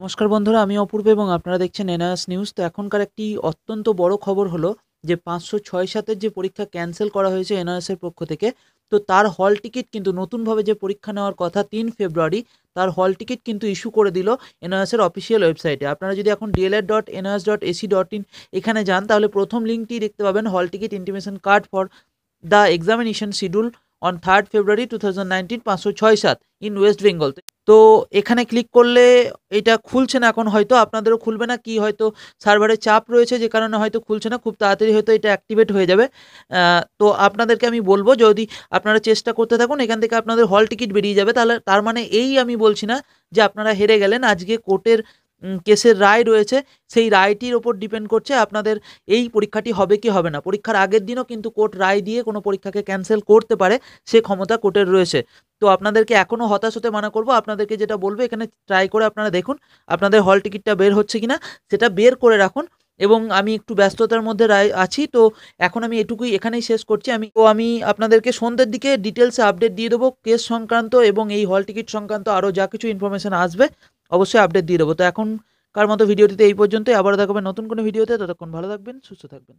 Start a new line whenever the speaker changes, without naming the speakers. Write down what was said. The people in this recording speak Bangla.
নমস্কার বন্ধুরা, আমি অপূর্ব এবং আপনারা দেখছেন এনআরএস নিউজ। তো এখনকার একটি অত্যন্ত বড় খবর হলো যে ৫০৬-৭ যে পরীক্ষা ক্যান্সেল করা হয়েছে এনআরএস এর পক্ষ থেকে, তো তার হল টিকিট কিন্তু নতুনভাবে যে পরীক্ষা নেওয়ার কথা ৩ ফেব্রুয়ারি, তার হল টিকিট কিন্তু ইস্যু করে দিল এনআরএস এর অফিসিয়াল ওয়েবসাইটে। আপনারা যদি এখন dlr.nrs.ac.in এখানে যান, তাহলে প্রথম লিঙ্কটি দেখতে পাবেন, হল ticket intimation card for the examination schedule on 3rd February 2019 ৫০৬-৭ in West Bengal. তো এখানে ক্লিক করলে এটা খুলছে না, এখন হয়তো আপনাদেরও খুলবে না, কি হয়তো সার্ভারে চাপ রয়েছে যে কারণে হয়তো খুলছে না, খুব তাড়াতাড়ি হয়তো এটা অ্যাক্টিভেট হয়ে যাবে। তো আপনাদেরকে আমি বলবো, যদি আপনারা চেষ্টা করতে থাকুন, এখান থেকে আপনাদের হল টিকিট বেরিয়ে যাবে। তাহলে তার মানে এই আমি বলছি না যে আপনারা হেরে গেলেন। আজকে কোর্টের কেসের রায় রয়েছে, সেই রায়টির ওপর ডিপেন্ড করছে আপনাদের এই পরীক্ষাটি হবে কি হবে না। পরীক্ষার আগের দিনও কিন্তু কোর্ট রায় দিয়ে কোনো পরীক্ষাকে ক্যান্সেল করতে পারে, সে ক্ষমতা কোর্টের রয়েছে। তো আপনাদেরকে এখনও হতাশ হতে মানা করব। আপনাদেরকে যেটা বলবো, এখানে ট্রাই করে আপনারা দেখুন আপনাদের হল টিকিটটা বের হচ্ছে কিনা, সেটা বের করে রাখুন। এবং আমি একটু ব্যস্ততার মধ্যে আছি, তো এখন আমি এটুকুই এখানেই শেষ করছি। আমি আপনাদেরকে সন্ধ্যের দিকে ডিটেলসে আপডেট দিয়ে দেবো কেস সংক্রান্ত এবং এই হল টিকিট সংক্রান্ত আরও যা কিছু ইনফরমেশন আসবে অবশ্যই আপডেট দিয়ে দেবো। তো এখনকার মতো ভিডিওটিতে এই পর্যন্তই, আবারও দেখাবেন নতুন কোনো ভিডিওতে। ততক্ষণ ভালো থাকবেন, সুস্থ থাকবেন।